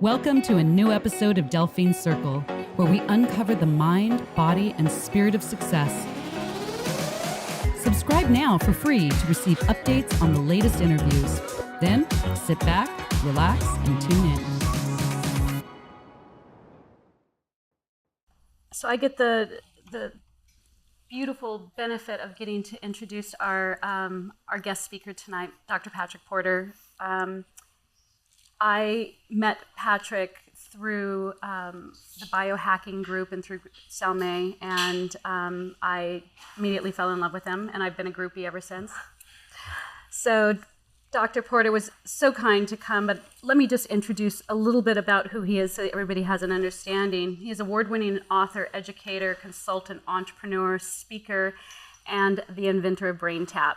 Welcome to a new episode of Delphine Circle, where we uncover the mind, body, and spirit of success. Subscribe now for free to receive updates on the latest interviews. Then sit back, relax, and tune in. So I get the beautiful benefit of getting to introduce our guest speaker tonight, Dr. Patrick Porter. I met Patrick through the Biohacking group and through Salme, and I immediately fell in love with him, and I've been a groupie ever since. So Dr. Porter was so kind to come, but let me just introduce a little bit about who he is so that everybody has an understanding. He is award-winning author, educator, consultant, entrepreneur, speaker, and the inventor of BrainTap.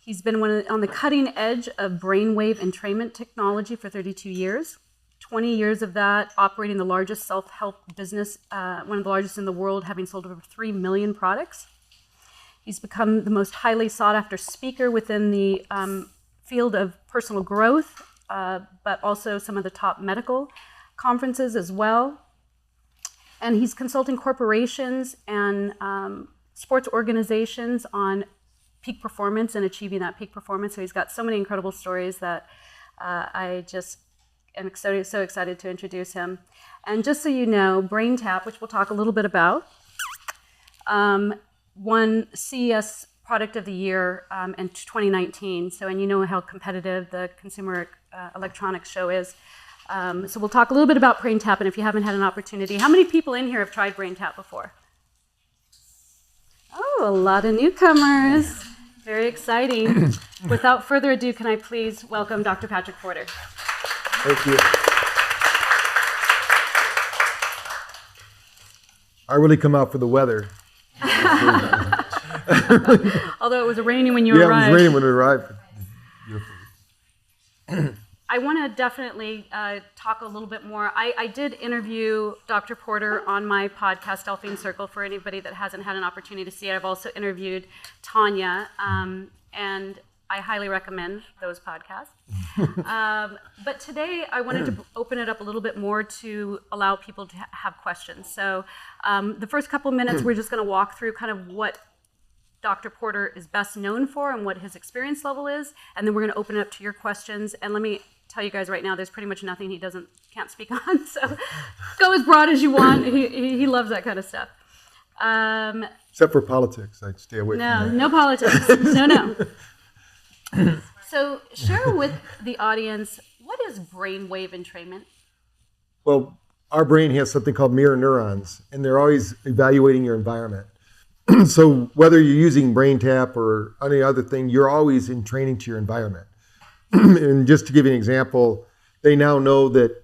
He's been on the cutting edge of brainwave entrainment technology for 32 years. 20 years of that operating the largest self-help business, one of the largest in the world, having sold over 3 million products. He's become the most highly sought-after speaker within the field of personal growth, but also some of the top medical conferences as well. And he's consulting corporations and sports organizations on peak performance and achieving that peak performance. So he's got so many incredible stories that I just am so excited to introduce him. And just so you know, BrainTap, which we'll talk a little bit about, won CES Product of the Year in 2019. So, and you know how competitive the Consumer Electronics Show is. So we'll talk a little bit about BrainTap, and if you haven't had an opportunity, how many people in here have tried BrainTap before? Oh, a lot of newcomers. Very exciting. Without further ado, can I please welcome Dr. Patrick Porter. Thank you. I really come out for the weather. Although it was raining when you arrived. Yeah, it was raining when we arrived. Beautiful. I want to definitely talk a little bit more. I did interview Dr. Porter on my podcast, Delphine Circle, for anybody that hasn't had an opportunity to see it. I've also interviewed Tanya, and I highly recommend those podcasts. But today I wanted to open it up a little bit more to allow people to have questions. So the first couple minutes, we're just going to walk through kind of what Dr. Porter is best known for and what his experience level is, and then we're going to open it up to your questions. And let me tell you guys right now, there's pretty much nothing he can't speak on, so go as broad as you want. He loves that kind of stuff. Except for politics, I'd stay away from that. No politics. No. So share with the audience, what is brainwave entrainment? Well, our brain has something called mirror neurons, and they're always evaluating your environment. So whether you're using BrainTap or any other thing, you're always in training to your environment. And just to give you an example, they now know that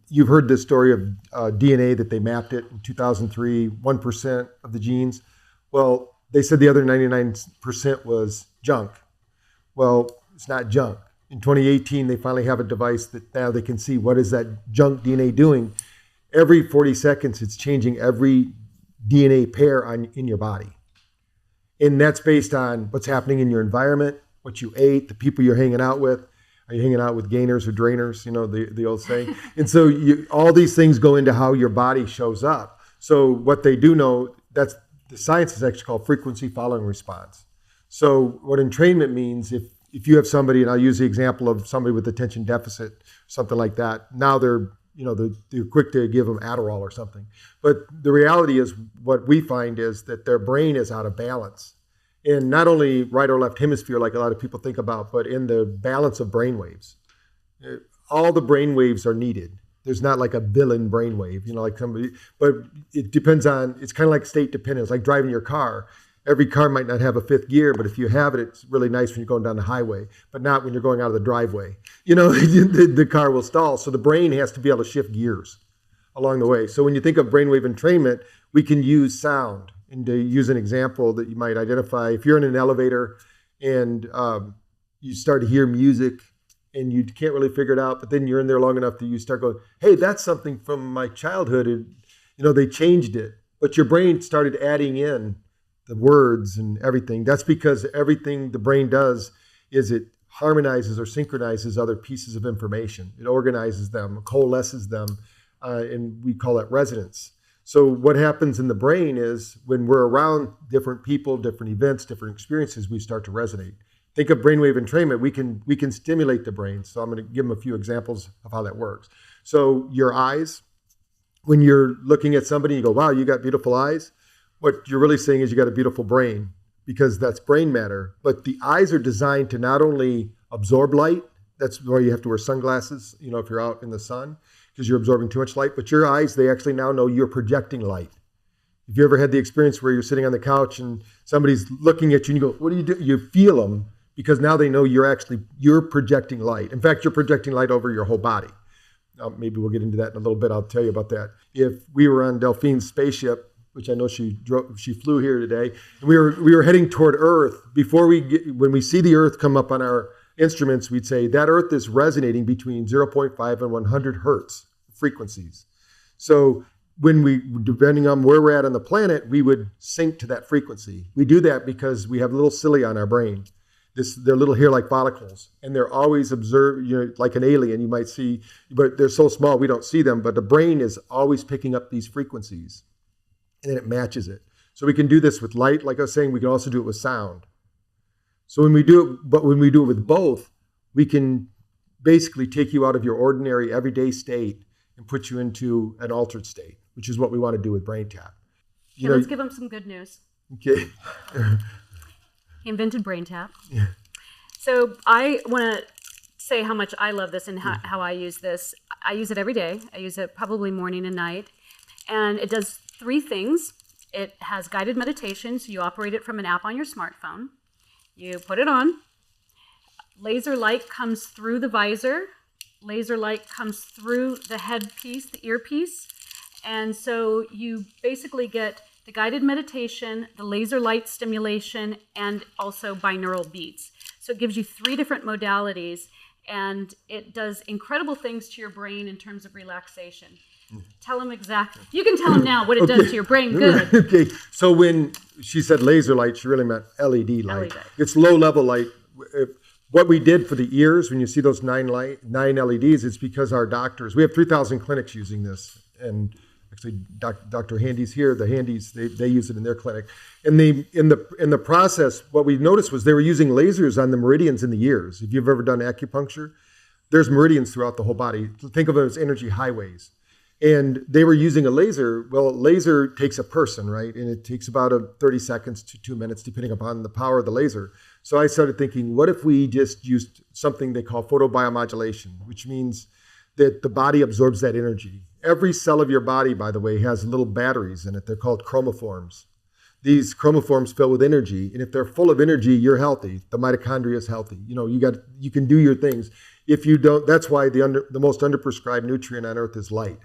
you've heard this story of DNA, that they mapped it in 2003, 1% of the genes. Well, they said the other 99% was junk. Well, it's not junk. In 2018, they finally have a device that now they can see what is that junk DNA doing. Every 40 seconds, it's changing every DNA pair in your body. And that's based on what's happening in your environment, what you ate, the people you're hanging out with. Are you hanging out with gainers or drainers? You know, the old saying. And so all these things go into how your body shows up. So what they do know, that's the science is actually called frequency following response. So what entrainment means, if you have somebody, and I'll use the example of somebody with attention deficit, something like that, now they're quick to give them Adderall or something. But the reality is, what we find is that their brain is out of balance. And not only right or left hemisphere, like a lot of people think about, but in the balance of brain waves. All the brain waves are needed. There's not like a villain brainwave, like somebody, but it depends on, it's kind of like state dependence, like driving your car. Every car might not have a fifth gear, but if you have it, it's really nice when you're going down the highway, but not when you're going out of the driveway. The car will stall. So the brain has to be able to shift gears along the way. So when you think of brainwave entrainment, we can use sound. And to use an example that you might identify, if you're in an elevator and you start to hear music and you can't really figure it out, but then you're in there long enough that you start going, hey, that's something from my childhood. And, they changed it. But your brain started adding in the words and everything. That's because everything the brain does is it harmonizes or synchronizes other pieces of information. It organizes them, coalesces them, and we call that resonance. So what happens in the brain is when we're around different people, different events, different experiences, we start to resonate. Think of brainwave entrainment. We can stimulate the brain. So I'm going to give them a few examples of how that works. So your eyes, when you're looking at somebody, you go, wow, you got beautiful eyes. What you're really saying is you got a beautiful brain, because that's brain matter. But the eyes are designed to not only absorb light, that's why you have to wear sunglasses, if you're out in the sun, because you're absorbing too much light. But your eyes, they actually now know you're projecting light. If you ever had the experience where you're sitting on the couch and somebody's looking at you and you go, what do? You feel them, because now they know you're projecting light. In fact, you're projecting light over your whole body. Maybe we'll get into that in a little bit. I'll tell you about that. If we were on Delphine's spaceship, which I know she flew here today, and we were heading toward Earth. When we see the Earth come up on our instruments, we'd say that Earth is resonating between 0.5 and 100 hertz frequencies. So depending on where we're at on the planet, we would sync to that frequency. We do that because we have little cilia on our brain. They're little hair-like follicles, and they're always observed, like an alien you might see, but they're so small we don't see them. But the brain is always picking up these frequencies, and then it matches it. So we can do this with light, like I was saying. We can also do it with sound. So when we do it with both, we can basically take you out of your ordinary everyday state and put you into an altered state, which is what we want to do with BrainTap. Okay, let's give them some good news. Okay. He invented BrainTap. Yeah. So I want to say how much I love this and how I use this. I use it every day. I use it probably morning and night. And it does 3 things. It has guided meditation, so you operate it from an app on your smartphone. You put it on. Laser light comes through the visor. Laser light comes through the headpiece, the earpiece. And so you basically get the guided meditation, the laser light stimulation, and also binaural beats. So it gives you 3 different modalities, and it does incredible things to your brain in terms of relaxation. Tell them exactly. You can tell them now what it does to your brain. Good. Okay. So when she said laser light, she really meant LED light. LED. It's low-level light. What we did for the ears, when you see those 9 LEDs, it's because our doctors, we have 3,000 clinics using this, and actually Dr. Handy's here. The Handys, they use it in their clinic. And in the process, what we noticed was they were using lasers on the meridians in the ears. If you've ever done acupuncture, there's meridians throughout the whole body. Think of them as energy highways. And they were using a laser. Well, a laser takes a person, right? And it takes about 30 seconds to 2 minutes, depending upon the power of the laser. So I started thinking, what if we just used something they call photobiomodulation, which means that the body absorbs that energy. Every cell of your body, by the way, has little batteries in it. They're called chromophores. These chromophores fill with energy, and if they're full of energy, you're healthy. The mitochondria is healthy. You can do your things. If you don't, that's why the most underprescribed nutrient on earth is light.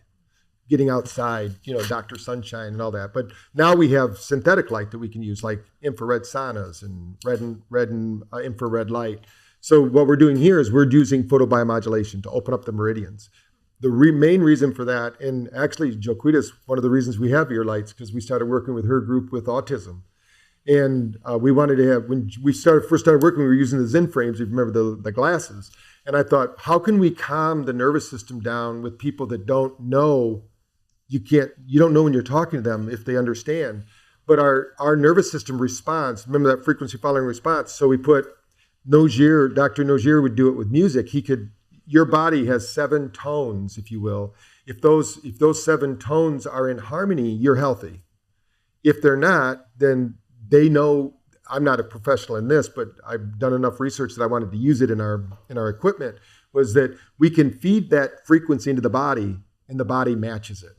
Getting outside, Dr. Sunshine and all that. But now we have synthetic light that we can use, like infrared saunas and red and infrared light. So what we're doing here is we're using photobiomodulation to open up the meridians. The main reason for that, and actually Joquitas, one of the reasons we have ear lights, because we started working with her group with autism. And we wanted to have, when we first started working, we were using the Zen frames, if you remember the glasses. And I thought, how can we calm the nervous system down with people that don't know? You don't know when you're talking to them if they understand. But our nervous system responds. Remember that frequency following response? So we put Nogier, Dr. Nogier would do it with music. Your body has 7 tones, if you will. If those 7 tones are in harmony, you're healthy. If they're not, then they know. I'm not a professional in this, but I've done enough research that I wanted to use it in our equipment, was that we can feed that frequency into the body and the body matches it.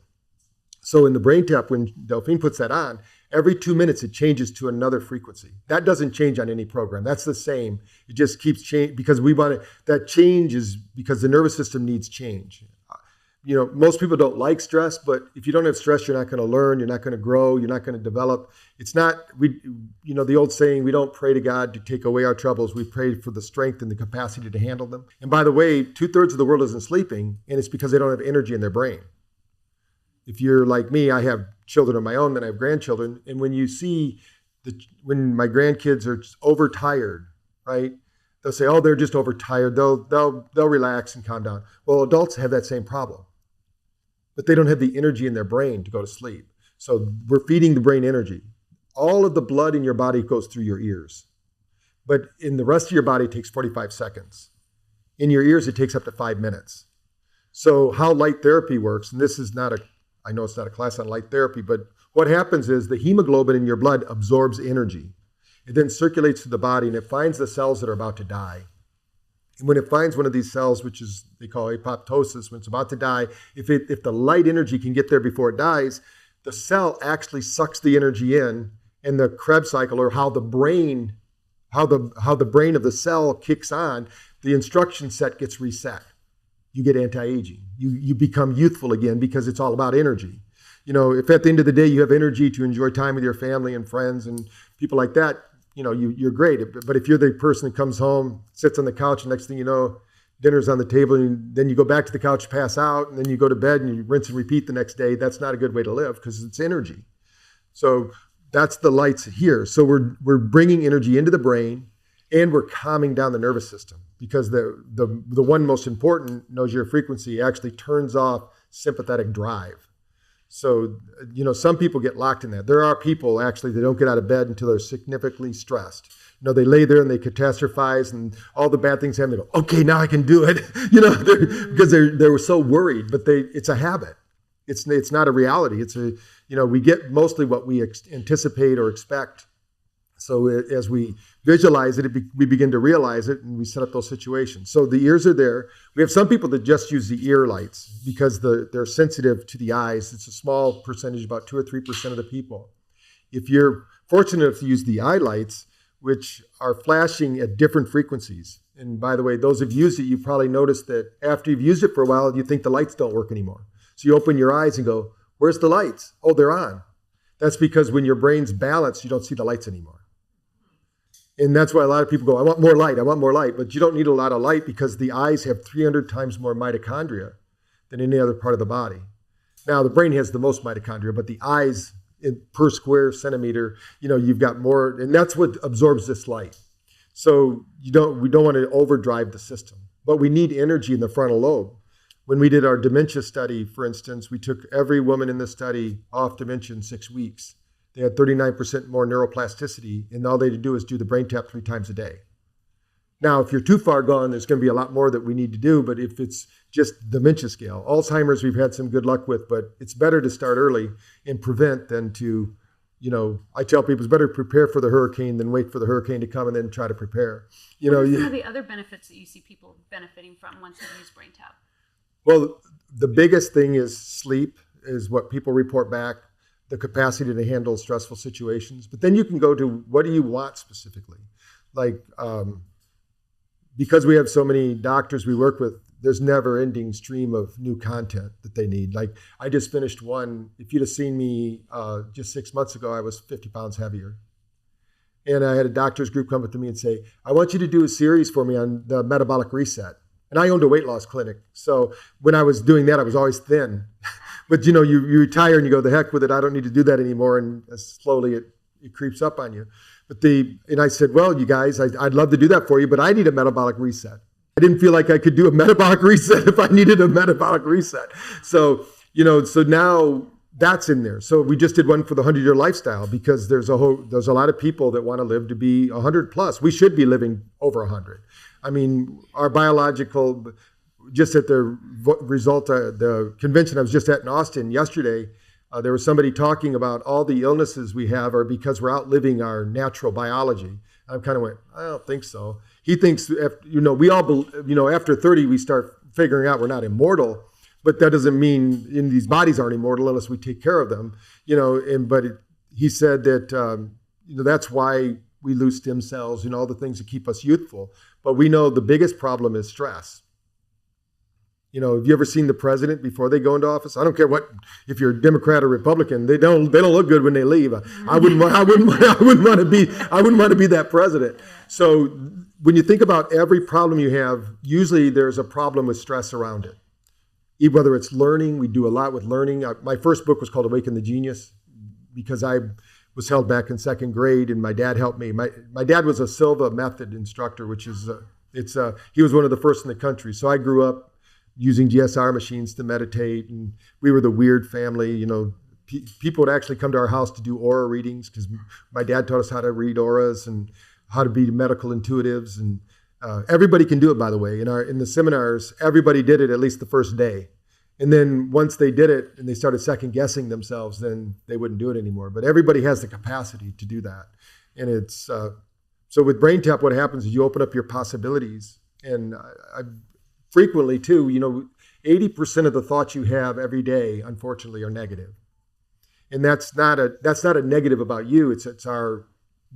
So in the BrainTap, when Delphine puts that on, every 2 minutes it changes to another frequency. That doesn't change on any program. That's the same. It just keeps changing because we want it. That change is because the nervous system needs change. Most people don't like stress, but if you don't have stress, you're not going to learn, you're not going to grow, you're not going to develop. It's not, the old saying, we don't pray to God to take away our troubles. We pray for the strength and the capacity to handle them. And by the way, 2/3 of the world isn't sleeping, and it's because they don't have energy in their brain. If you're like me, I have children of my own, then I have grandchildren. And when you see when my grandkids are overtired, right? They'll say, oh, they're just overtired. They'll relax and calm down. Well, adults have that same problem, but they don't have the energy in their brain to go to sleep. So we're feeding the brain energy. All of the blood in your body goes through your ears, but in the rest of your body, it takes 45 seconds. In your ears, it takes up to 5 minutes. So how light therapy works, and this is I know it's not a class on light therapy, but what happens is the hemoglobin in your blood absorbs energy. It then circulates through the body, and it finds the cells that are about to die. And when it finds one of these cells, which is they call apoptosis, when it's about to die, if the light energy can get there before it dies, the cell actually sucks the energy in, and the Krebs cycle, or how the brain of the cell kicks on, the instruction set gets reset. You get anti-aging. You become youthful again because it's all about energy. If at the end of the day you have energy to enjoy time with your family and friends and people like that, you're great. But if you're the person that comes home, sits on the couch, and next thing you know, dinner's on the table, and then you go back to the couch, pass out, and then you go to bed and you rinse and repeat the next day, that's not a good way to live because it's energy. So that's the lights here. So we're bringing energy into the brain, and we're calming down the nervous system, because the one most important knows your frequency actually turns off sympathetic drive. So, some people get locked in that. There are people actually that don't get out of bed until they're significantly stressed. They lay there and they catastrophize and all the bad things happen. They go, okay, now I can do it, because they were so worried, but it's a habit. It's not a reality. We get mostly what we anticipate or expect. So as we visualize it, we begin to realize it, and we set up those situations. So the ears are there. We have some people that just use the ear lights because they're sensitive to the eyes. It's a small percentage, about 2 or 3% of the people. If you're fortunate enough to use the eye lights, which are flashing at different frequencies. And by the way, those who've used it, you've probably noticed that after you've used it for a while, you think the lights don't work anymore. So you open your eyes and go, where's the lights? Oh, they're on. That's because when your brain's balanced, you don't see the lights anymore. And that's why a lot of people go, I want more light. But you don't need a lot of light because the eyes have 300 times more mitochondria than any other part of the body. Now, the brain has the most mitochondria, but the eyes per square centimeter, you've got more, and that's what absorbs this light. So we don't want to overdrive the system, but we need energy in the frontal lobe. When we did our dementia study, for instance, we took every woman in the study off dementia in 6 weeks. They had 39% more neuroplasticity, and all they had to do is do the BrainTap 3 times a day. Now, if you're too far gone, there's going to be a lot more that we need to do, but if it's just dementia scale, Alzheimer's we've had some good luck with, but it's better to start early and prevent than to, I tell people it's better to prepare for the hurricane than wait for the hurricane to come and then try to prepare. What are some of the other benefits that you see people benefiting from once they use BrainTap? Well, the biggest thing is sleep, is what people report back. The capacity to handle stressful situations. But then you can go to, what do you want specifically? Like, because we have so many doctors we work with, there's never ending stream of new content that they need. Like, I just finished one. If you'd have seen me just 6 months ago, I was 50 pounds heavier. And I had a doctor's group come up to me and say, I want you to do a series for me on the metabolic reset. And I owned a weight loss clinic. So when I was doing that, I was always thin. But you retire and you go, the heck with it, I don't need to do that anymore. And slowly it creeps up on you. And I said, well, you guys, I'd love to do that for you, but I need a metabolic reset. I didn't feel like I could do a metabolic reset if I needed a metabolic reset. So, so now that's in there. So we just did one for the 100-year lifestyle, because there's a lot of people that want to live to be 100 plus. We should be living over 100. I mean, our biological, just at the result of the convention I was just at in Austin yesterday, there was somebody talking about all the illnesses we have are because we're outliving our natural biology. I kind of went, I don't think so. He thinks, we all, after 30, we start figuring out we're not immortal, but that doesn't mean these bodies aren't immortal unless we take care of them, he said that, that's why we lose stem cells, all the things that keep us youthful. But we know the biggest problem is stress. Have you ever seen the president before they go into office? I don't care if you're a Democrat or Republican, they don't look good when they leave. I wouldn't want to be that president. So when you think about every problem you have, usually there's a problem with stress around it. Whether it's learning, we do a lot with learning. My first book was called Awaken the Genius, because was held back in second grade, and my dad helped me. My dad was a Silva method instructor, which is he was one of the first in the country. So I grew up using GSR machines to meditate, and we were the weird family. You know, people would actually come to our house to do aura readings because my dad taught us how to read auras and how to be medical intuitives. And everybody can do it, by the way. In the seminars, everybody did it at least the first day. And then once they did it and they started second guessing themselves, then they wouldn't do it anymore. But everybody has the capacity to do that. And it's so with BrainTap, what happens is you open up your possibilities. And I frequently too, 80% of the thoughts you have every day, unfortunately, are negative. And that's not a negative about you.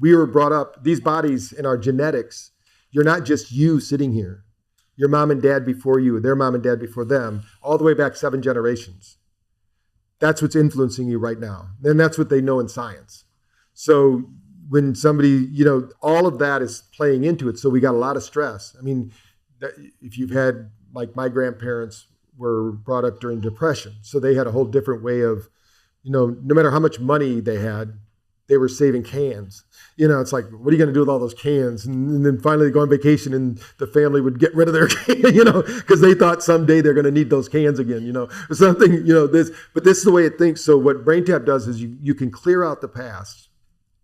We were brought up, these bodies in our genetics, you're not just you sitting here. Your mom and dad before you, their mom and dad before them, all the way back 7 generations. That's what's influencing you right now. And that's what they know in science. So when somebody, all of that is playing into it. So we got a lot of stress. I mean, if you've had, like my grandparents were brought up during Depression. So they had a whole different way of, no matter how much money they had, they were saving cans. It's like, what are you going to do with all those cans? And then finally they go on vacation and the family would get rid of their can, because they thought someday they're going to need those cans again, something, but this is the way it thinks. So what BrainTap does is you can clear out the past.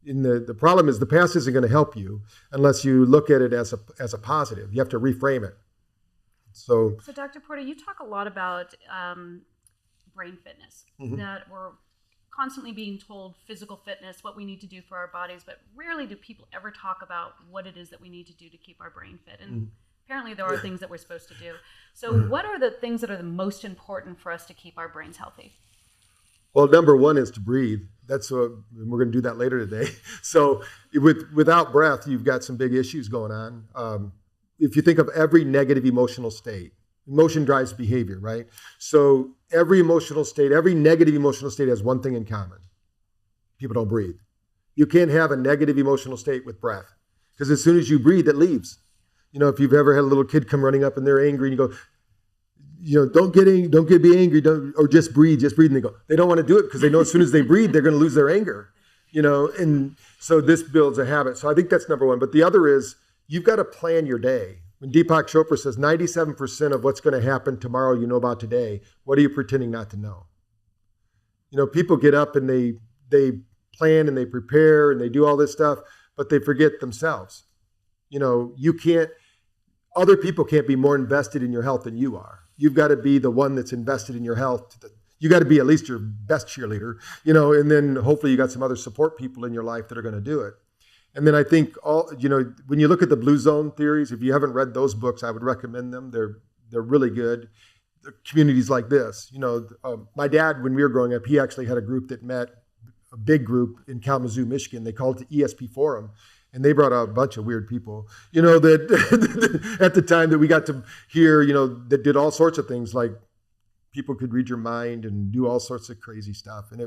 And the problem is the past isn't going to help you unless you look at it as a positive. You have to reframe it. So Dr. Porter, you talk a lot about brain fitness, that we're constantly being told physical fitness, what we need to do for our bodies, but rarely do people ever talk about what it is that we need to do to keep our brain fit. And apparently there are things that we're supposed to do. So what are the things that are the most important for us to keep our brains healthy? Well, number one is to breathe. We're going to do that later today. So without breath, you've got some big issues going on. If you think of every negative emotional state, emotion drives behavior, right? So every negative emotional state has one thing in common. People don't breathe. You can't have a negative emotional state with breath, because as soon as you breathe, it leaves. If you've ever had a little kid come running up and they're angry and you go, don't be angry, or just breathe. And they don't want to do it because they know as soon as they breathe, they're going to lose their anger, and so this builds a habit. So I think that's number one. But the other is you've got to plan your day. When Deepak Chopra says 97% of what's going to happen tomorrow you know about today, what are you pretending not to know? People get up and they plan and they prepare and they do all this stuff, but they forget themselves. Other people can't be more invested in your health than you are. You've got to be the one that's invested in your health. You got to be at least your best cheerleader, and then hopefully you got some other support people in your life that are going to do it. And then I think when you look at the blue zone theories, if you haven't read those books, I would recommend them. They're really good. Communities like this, my dad, when we were growing up, he actually had a group that met, a big group in Kalamazoo, Michigan. They called it the ESP Forum. And they brought out a bunch of weird people, that at the time that we got to hear, that did all sorts of things, like people could read your mind and do all sorts of crazy stuff. And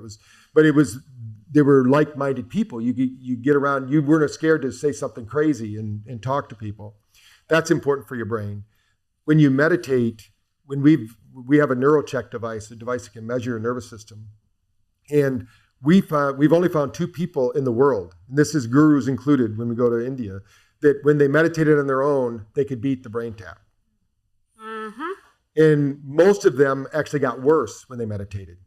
they were like-minded people. You get around, you weren't scared to say something crazy and talk to people. That's important for your brain. When you meditate, when we have a neurocheck device, a device that can measure your nervous system. And we've only found 2 people in the world, and this is gurus included when we go to India, that when they meditated on their own, they could beat the BrainTap. And most of them actually got worse when they meditated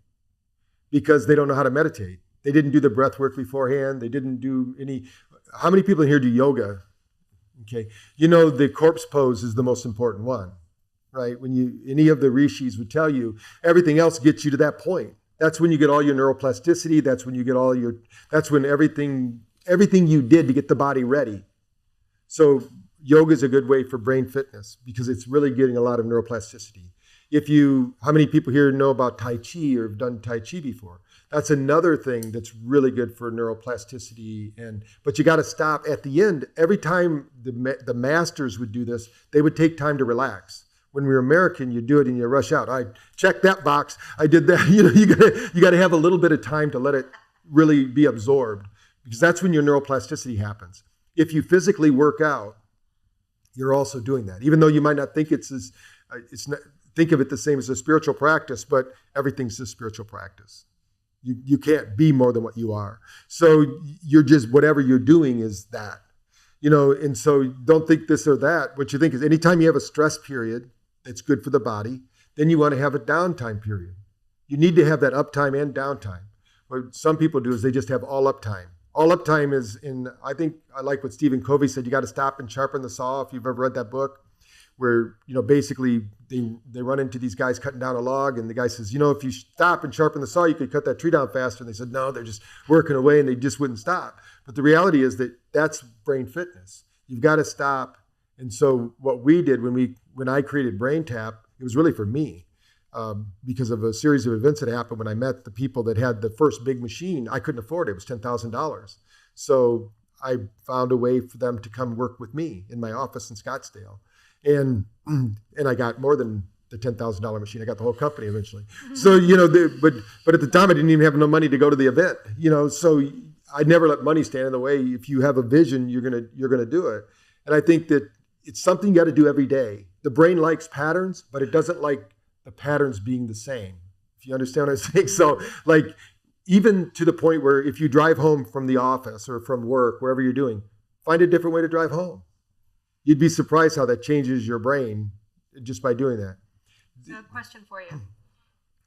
because they don't know how to meditate. They didn't do the breath work beforehand. They didn't do any. How many people in here do yoga? Okay. The corpse pose is the most important one, right? Any of the rishis would tell you, everything else gets you to that point. That's when you get all your neuroplasticity. That's when you get that's when everything you did to get the body ready. So yoga is a good way for brain fitness because it's really getting a lot of neuroplasticity. How many people here know about Tai Chi or have done Tai Chi before? That's another thing that's really good for neuroplasticity. But you got to stop at the end. Every time the masters would do this, they would take time to relax. When we were American, you do it and you rush out. I checked that box. I did that. You got to have a little bit of time to let it really be absorbed, because that's when your neuroplasticity happens. If you physically work out, you're also doing that. Even though you might not think think of it the same as a spiritual practice, but everything's a spiritual practice. You can't be more than what you are. So you're just, whatever you're doing is that, and so don't think this or that. What you think is anytime you have a stress period that's good for the body, then you want to have a downtime period. You need to have that uptime and downtime. What some people do is they just have all uptime. All uptime is I think I like what Stephen Covey said, you got to stop and sharpen the saw. If you've ever read that book, where, basically they run into these guys cutting down a log, and the guy says, if you stop and sharpen the saw, you could cut that tree down faster. And they said, no, they're just working away, and they just wouldn't stop. But the reality is that that's brain fitness. You've got to stop. And so what we did when I created BrainTap, it was really for me. Because of a series of events that happened when I met the people that had the first big machine. I couldn't afford it. It was $10,000. So I found a way for them to come work with me in my office in Scottsdale. And I got more than the $10,000 machine. I got the whole company eventually. So, but at the time I didn't even have enough money to go to the event, so I never let money stand in the way. If you have a vision, you're going to do it. And I think that it's something you got to do every day. The brain likes patterns, but it doesn't like the patterns being the same, if you understand what I'm saying. So even to the point where if you drive home from the office or from work, wherever you're doing, find a different way to drive home. You'd be surprised how that changes your brain just by doing that. So a question for you.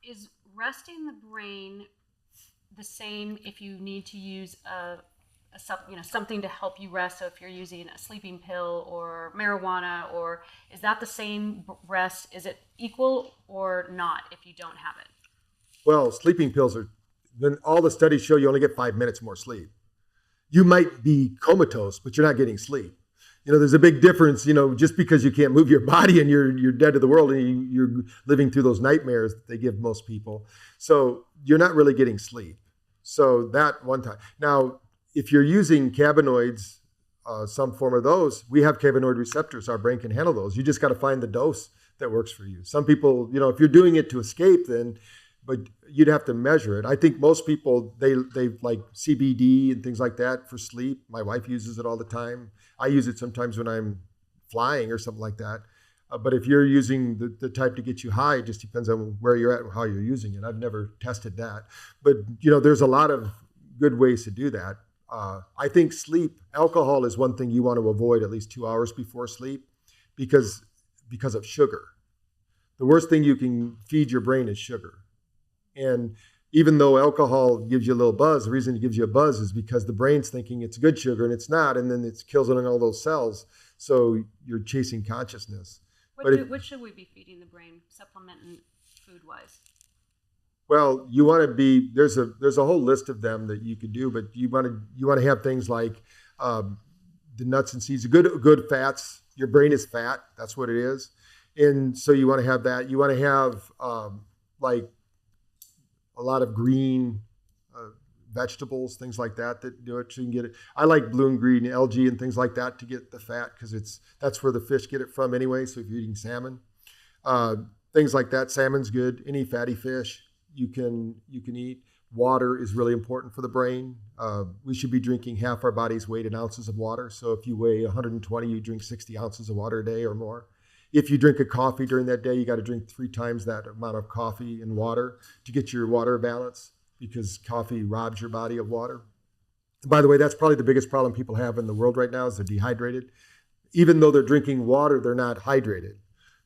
Is resting the brain the same if you need to use something to help you rest? So if you're using a sleeping pill or marijuana, or is that the same rest? Is it equal or not if you don't have it? Well, sleeping pills then all the studies show you only get 5 minutes more sleep. You might be comatose, but you're not getting sleep. There's a big difference, just because you can't move your body and you're dead to the world and you're living through those nightmares that they give most people. So you're not really getting sleep. So that one time. Now, if you're using cannabinoids, some form of those, we have cannabinoid receptors. Our brain can handle those. You just got to find the dose that works for you. Some people, if you're doing it to escape, but you'd have to measure it. I think most people, they like CBD and things like that for sleep. My wife uses it all the time. I use it sometimes when I'm flying or something like that. But if you're using the type to get you high, it just depends on where you're at and how you're using it. I've never tested that. But, there's a lot of good ways to do that. I think alcohol is one thing you want to avoid at least 2 hours before sleep because of sugar. The worst thing you can feed your brain is sugar. And even though alcohol gives you a little buzz, the reason it gives you a buzz is because the brain's thinking it's good sugar and it's not, and then it kills all those cells. So you're chasing consciousness. What should we be feeding the brain, supplement and food-wise? Well, you want to be there's a whole list of them that you could do, but you want to have things like the nuts and seeds, good fats. Your brain is fat, that's what it is, and so you want to have that. You want to have like a lot of green vegetables, things like that do it. So you can get it. I like blue and green algae and things like that to get the fat because that's where the fish get it from anyway. So if you're eating salmon, things like that, salmon's good. Any fatty fish you can eat. Water is really important for the brain. We should be drinking half our body's weight in ounces of water. So if you weigh 120, you drink 60 ounces of water a day or more. If you drink a coffee during that day, you got to drink 3 times that amount of coffee and water to get your water balance because coffee robs your body of water. And by the way, that's probably the biggest problem people have in the world right now is they're dehydrated. Even though they're drinking water, they're not hydrated.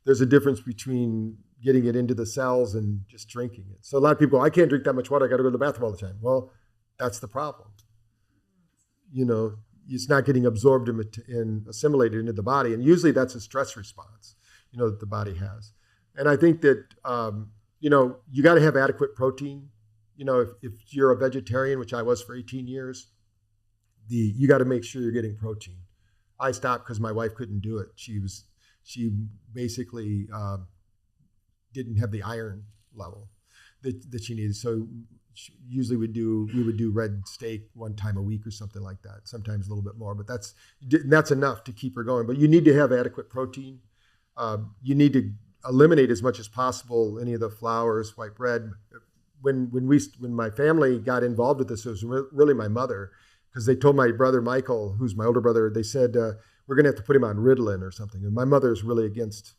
There's a difference between getting it into the cells and just drinking it. So a lot of people go, I can't drink that much water. I got to go to the bathroom all the time. Well, that's the problem. It's not getting absorbed and assimilated into the body. And usually that's a stress response, that the body has. And I think that, you got to have adequate protein. If you're a vegetarian, which I was for 18 years, you got to make sure you're getting protein. I stopped because my wife couldn't do it. She basically didn't have the iron level that she needed. So usually we would do red steak one time a week or something like that, sometimes a little bit more, but that's enough to keep her going. But you need to have adequate protein. You need to eliminate as much as possible any of the flours, white bread. When my family got involved with this, it was really my mother, because they told my brother Michael, who's my older brother, they said, we're going to have to put him on Ritalin or something. And my mother's really against,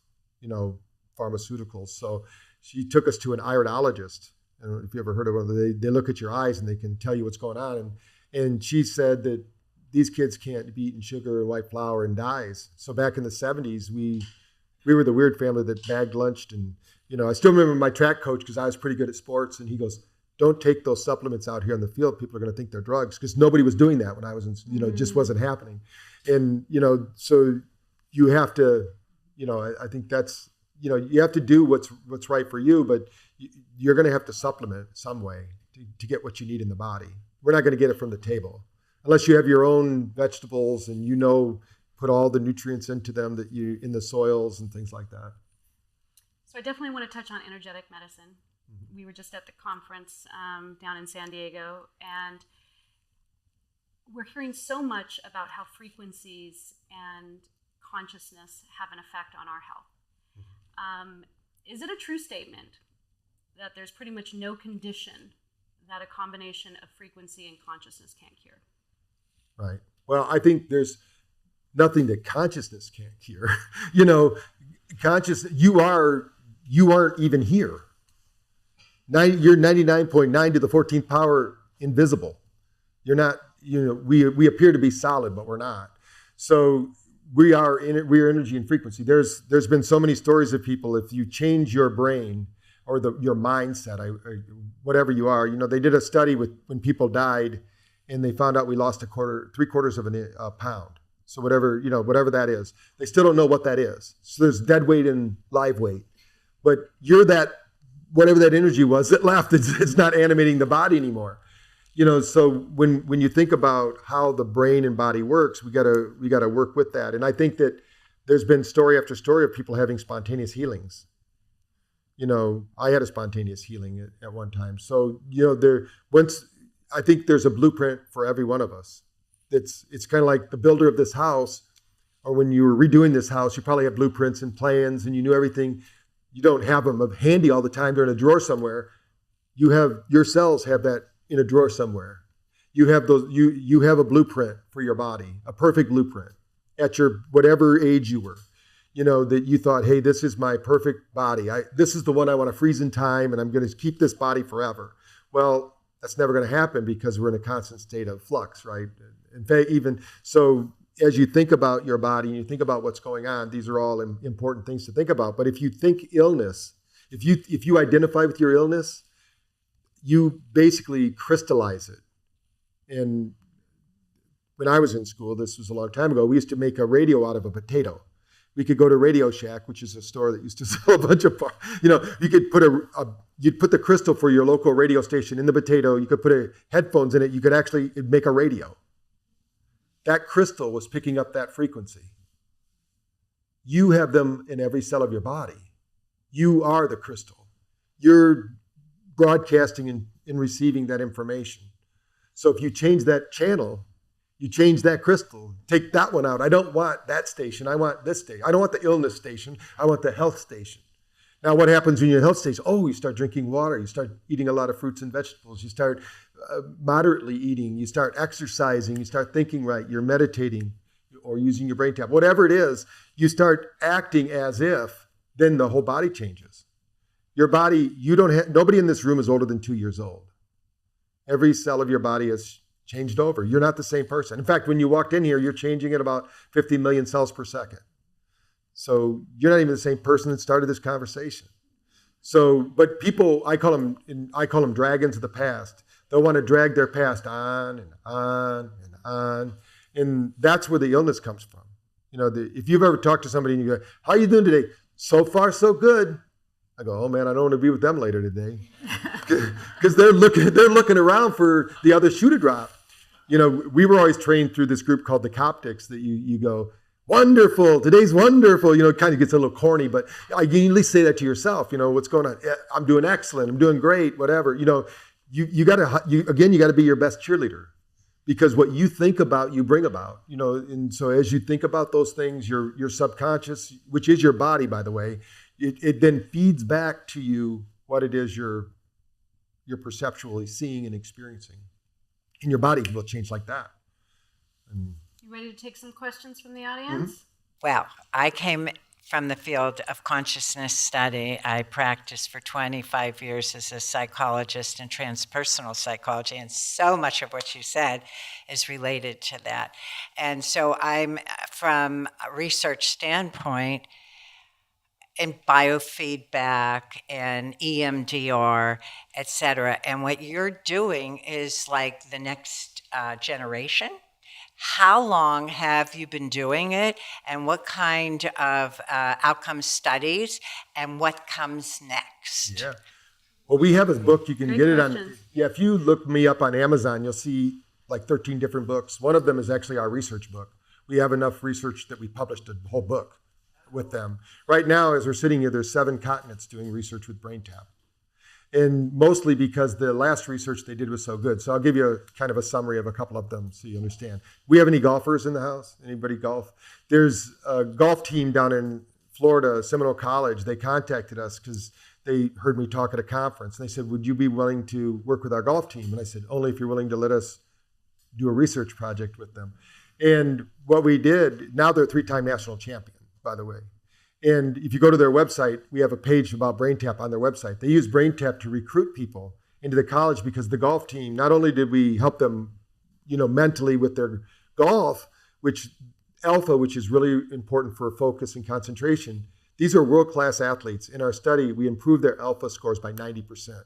pharmaceuticals. So she took us to an iridologist I don't know if you ever heard of it. They look at your eyes and they can tell you what's going on. And she said that these kids can't be eating sugar and white flour and dyes. So back in the 70s, we were the weird family that bagged lunched. And, I still remember my track coach, because I was pretty good at sports, and he goes, don't take those supplements out here in the field. People are going to think they're drugs, because nobody was doing that when I was in, it just wasn't happening. And, so you have to, I think that's, you have to do what's right for you, but you're going to have to supplement some way to get what you need in the body. We're not going to get it from the table unless you have your own vegetables and, put all the nutrients into them that in the soils and things like that. So I definitely want to touch on energetic medicine. We were just at the conference down in San Diego, and we're hearing so much about how frequencies and consciousness have an effect on our health. Is it a true statement that there's pretty much no condition that a combination of frequency and consciousness can't cure? Right. Well, I think there's nothing that consciousness can't cure. You aren't even here. You're 99.9 to the 14th power invisible. You're not, we appear to be solid, but we're not. So we are energy and frequency. There's been so many stories of people, if you change your brain or your mindset, whatever you are, they did a study when people died, and they found out we lost 3/4 of a pound. So whatever that is, they still don't know what that is. So there's dead weight and live weight, but you're that, whatever that energy was that left, it's not animating the body anymore. So when you think about how the brain and body works, we gotta work with that. And I think that there's been story after story of people having spontaneous healings. I had a spontaneous healing at one time. So I think there's a blueprint for every one of us. It's kind of like the builder of this house, or when you were redoing this house, you probably have blueprints and plans, and you knew everything. You don't have them handy all the time. They're in a drawer somewhere. Your cells have that in a drawer somewhere. You have you have a blueprint for your body, a perfect blueprint at your whatever age you were, that you thought, hey, this is my perfect body. This is the one I want to freeze in time, and I'm going to keep this body forever. Well, that's never going to happen, because we're in a constant state of flux, right? In fact, even so, as you think about your body and you think about what's going on, these are all important things to think about. But if you think illness, if you identify with your illness, you basically crystallize it. And when I was in school, this was a long time ago, we used to make a radio out of a potato. We could go to Radio Shack, which is a store that used to sell a bunch of, you could put you'd put the crystal for your local radio station in the potato. You could put headphones in it. You could actually make a radio. That crystal was picking up that frequency. You have them in every cell of your body. You are the crystal. You're broadcasting and receiving that information. So if you change that channel, you change that crystal, take that one out. I don't want that station. I want this station. I don't want the illness station. I want the health station. Now, what happens when you're in health station? Oh, you start drinking water. You start eating a lot of fruits and vegetables. You start moderately eating. You start exercising. You start thinking right. You're meditating or using your BrainTap. Whatever it is, you start acting as if, then the whole body changes. Your body, nobody in this room is older than 2 years old. Every cell of your body is changed over. You're not the same person. In fact, when you walked in here, you're changing at about 50 million cells per second. So you're not even the same person that started this conversation. So, but people, I call them dragons of the past. They'll want to drag their past on and on and on. And that's where the illness comes from. If you've ever talked to somebody and you go, how are you doing today? So far, so good. I go, oh man, I don't want to be with them later today. Because they're looking around for the other shoe to drop. We were always trained through this group called the Coptics that you go, wonderful, today's wonderful. It kind of gets a little corny, but you can at least say that to yourself. What's going on? I'm doing excellent. I'm doing great, whatever. You got to be your best cheerleader, because what you think about, you bring about, and so as you think about those things, your subconscious, which is your body, by the way, it then feeds back to you what it is you're perceptually seeing and experiencing. And your body will change like that. You ready to take some questions from the audience? Well, I came from the field of consciousness study. I practiced for 25 years as a psychologist in transpersonal psychology, and so much of what you said is related to that. And so I'm, from a research standpoint, in biofeedback and EMDR, et cetera. And what you're doing is like the next generation. How long have you been doing it, and what kind of outcome studies, and what comes next? Yeah. Well, we have a book. You can Great get it question. on. Yeah, if you look me up on Amazon, you'll see like 13 different books. One of them is actually our research book. We have enough research that we published a whole book with them. Right now, as we're sitting here, there's 7 continents doing research with BrainTap. And mostly because the last research they did was so good. So I'll give you a kind of a summary of a couple of them so you understand. We have any golfers in the house? Anybody golf? There's a golf team down in Florida, Seminole College. They contacted us because they heard me talk at a conference. And they said, would you be willing to work with our golf team? And I said, only if you're willing to let us do a research project with them. And what we did, now they're a 3-time national champion, by the way. And if you go to their website, we have a page about BrainTap on their website. They use BrainTap to recruit people into the college because the golf team, not only did we help them, mentally with their golf, which is really important for focus and concentration. These are world-class athletes. In our study, we improved their alpha scores by 90%.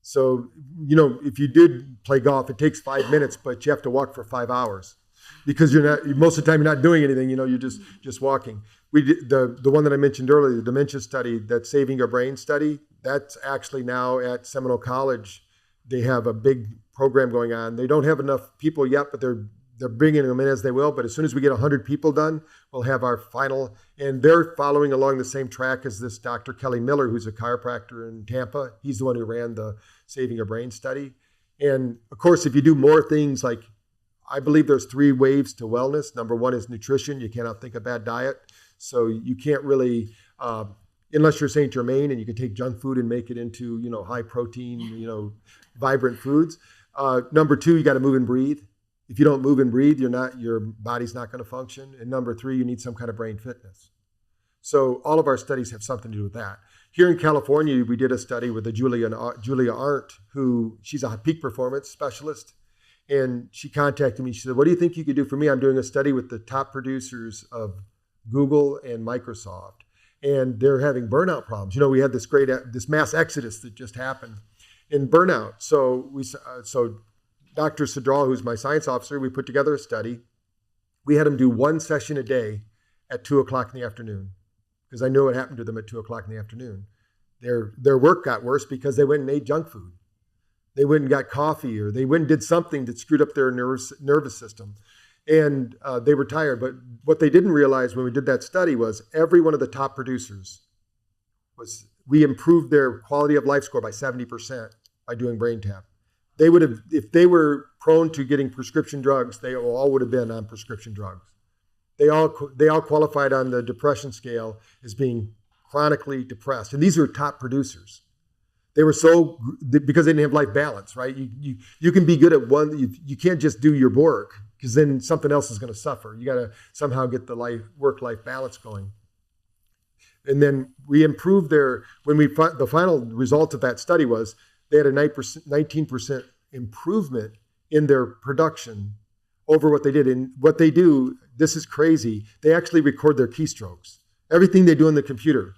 So, if you did play golf, it takes 5 minutes, but you have to walk for 5 hours because most of the time you're not doing anything, you're just walking. We did the one that I mentioned earlier, the dementia study, that Saving Your Brain study, that's actually now at Seminole College. They have a big program going on. They don't have enough people yet, but they're bringing them in as they will. But as soon as we get 100 people done, we'll have our final. And they're following along the same track as this Dr. Kelly Miller, who's a chiropractor in Tampa. He's the one who ran the Saving Your Brain study. And of course, if you do more things like, I believe there's 3 waves to wellness. Number 1 is nutrition. You cannot think a bad diet. So you can't really, unless you're Saint Germain and you can take junk food and make it into, high protein, vibrant foods. Number 2, you got to move and breathe. If you don't move and breathe, your body's not going to function. And number 3, you need some kind of brain fitness. So all of our studies have something to do with that. Here in California, we did a study with Julia Arndt, she's a peak performance specialist. And she contacted me. She said, what do you think you could do for me? I'm doing a study with the top producers of Google and Microsoft, and they're having burnout problems. We had this mass exodus that just happened in burnout. So Dr. Sadral, who's my science officer, we put together a study. We had them do 1 session a day at 2:00 in the afternoon, because I know what happened to them at 2:00 in the afternoon. Their work got worse because they went and ate junk food. They went and got coffee, or they went and did something that screwed up their nervous system. And they were tired. But what they didn't realize when we did that study was every one of the top producers we improved their quality of life score by 70% by doing BrainTap. They would have, if they were prone to getting prescription drugs, they all would have been on prescription drugs. They all qualified on the depression scale as being chronically depressed. And these are top producers. They were because they didn't have life balance, right? You can be good at one, you can't just do your work, because then something else is going to suffer. You got to somehow get the work-life balance going. And then we improved the final result of that study was they had a 19% improvement in their production over what they did. And what they do, this is crazy, they actually record their keystrokes. Everything they do on the computer,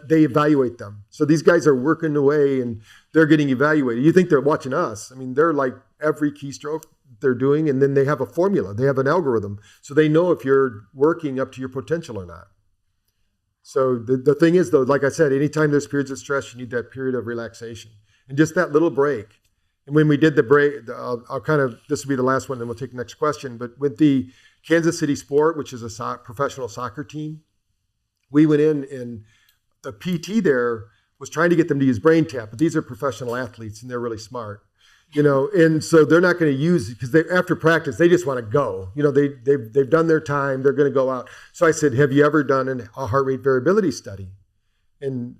they evaluate them. So these guys are working away and they're getting evaluated. You think they're watching us. I mean, they're like every keystroke they're doing, and then they have a formula. They have an algorithm. So they know if you're working up to your potential or not. So the thing is, though, like I said, anytime there's periods of stress, you need that period of relaxation. And just that little break. And when we did the break, this will be the last one, then we'll take the next question. But with the Kansas City Sport, which is a professional soccer team, we went in and the PT there was trying to get them to use BrainTap, but these are professional athletes and they're really smart, and so they're not going to use it because after practice, they just want to go. They've done their time, they're going to go out. So I said, have you ever done a heart rate variability study? And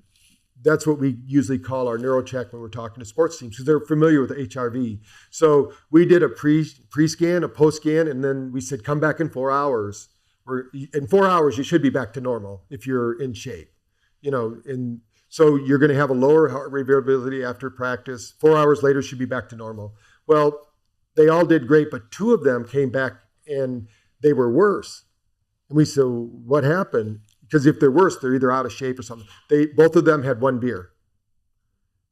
that's what we usually call our neurocheck when we're talking to sports teams, because they're familiar with HRV. So we did a pre-scan, a post-scan, and then we said, come back in 4 hours Where in 4 hours, you should be back to normal if you're in shape. And so you're going to have a lower heart rate variability after practice. 4 hours later, should be back to normal. Well, they all did great, but 2 of them came back and they were worse. And we said, what happened? Because if they're worse, they're either out of shape or something. Both of them had 1 beer.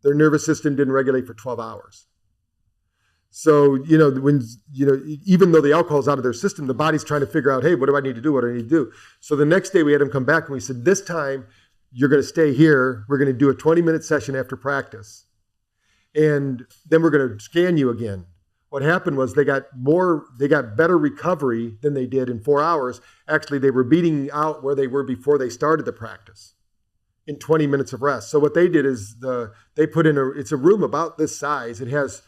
Their nervous system didn't regulate for 12 hours. So, even though the alcohol's out of their system, the body's trying to figure out, hey, what do I need to do? What do I need to do? So the next day we had them come back and we said, this time you're going to stay here. We're going to do a 20-minute session after practice. And then we're going to scan you again. What happened was they got better recovery than they did in 4 hours. Actually, they were beating out where they were before they started the practice in 20 minutes of rest. So what they did is they put in it's a room about this size. It has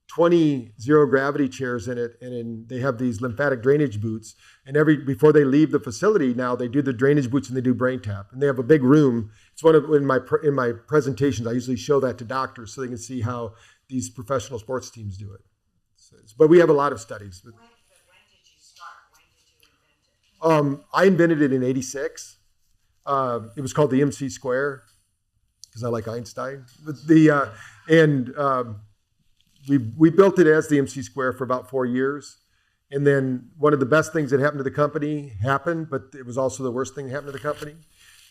20 zero gravity chairs in it, and they have these lymphatic drainage boots. And before they leave the facility now, they do the drainage boots and they do BrainTap. And they have a big room. It's in my presentations. I usually show that to doctors so they can see how these professional sports teams do it. But we have a lot of studies. When did you start? When did you invent it? I invented it in '86. It was called the MC square because I like Einstein. We built it as the MC square for about 4 years. And then one of the best things that happened to the company happened, but it was also the worst thing that happened to the company.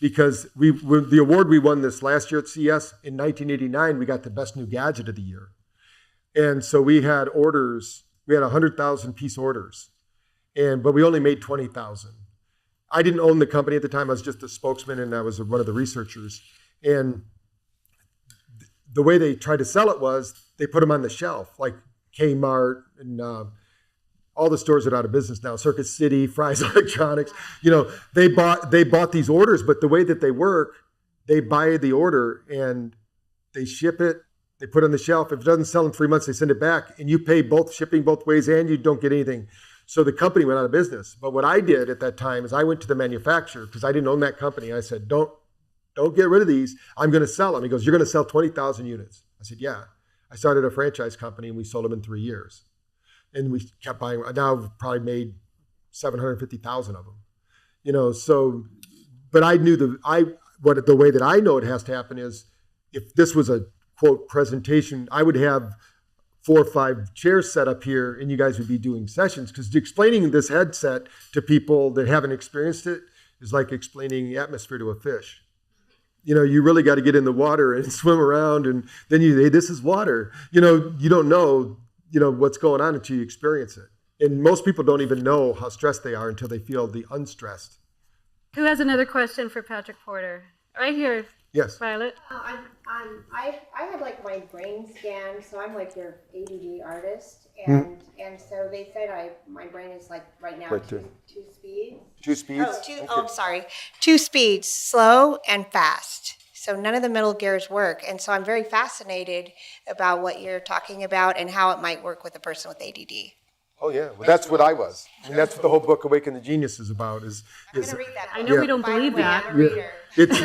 Because the award we won this last year at CES, in 1989, we got the best new gadget of the year. And so we had 100,000 piece orders, but we only made 20,000. I didn't own the company at the time. I was just a spokesman and I was one of the researchers. And the way they tried to sell it was they put them on the shelf, like Kmart and all the stores that are out of business now, Circuit City, Fry's Electronics. They bought these orders, but the way that they work, they buy the order and they ship it. They put it on the shelf. If it doesn't sell in 3 months, they send it back, and you pay both shipping both ways, and you don't get anything. So the company went out of business. But what I did at that time is I went to the manufacturer because I didn't own that company. I said, "Don't get rid of these. I'm going to sell them." He goes, "You're going to sell 20,000 units." I said, "Yeah." I started a franchise company, and we sold them in 3 years. And we kept buying. Now we've probably made 750,000 of them. So, but I knew the way that I know it has to happen is if this was a quote presentation, I would have 4 or 5 chairs set up here and you guys would be doing sessions, because explaining this headset to people that haven't experienced it is like explaining the atmosphere to a fish. You really got to get in the water and swim around, and then hey, this is water. You don't know what's going on until you experience it. And most people don't even know how stressed they are until they feel the unstressed. Who has another question for Patrick Porter? Right here. Yes. Violet. I had like my brain scanned, so I'm like your ADD artist, and so they said my brain is like right now two speeds. 2 speeds? I'm sorry. 2 speeds, slow and fast. So none of the middle gears work, and so I'm very fascinated about what you're talking about and how it might work with a person with ADD. Oh yeah, well, that's what I was. And that's what the whole book "Awaken the Genius" is about. I'm going to read that. I know we don't believe that. I'm a reader. It's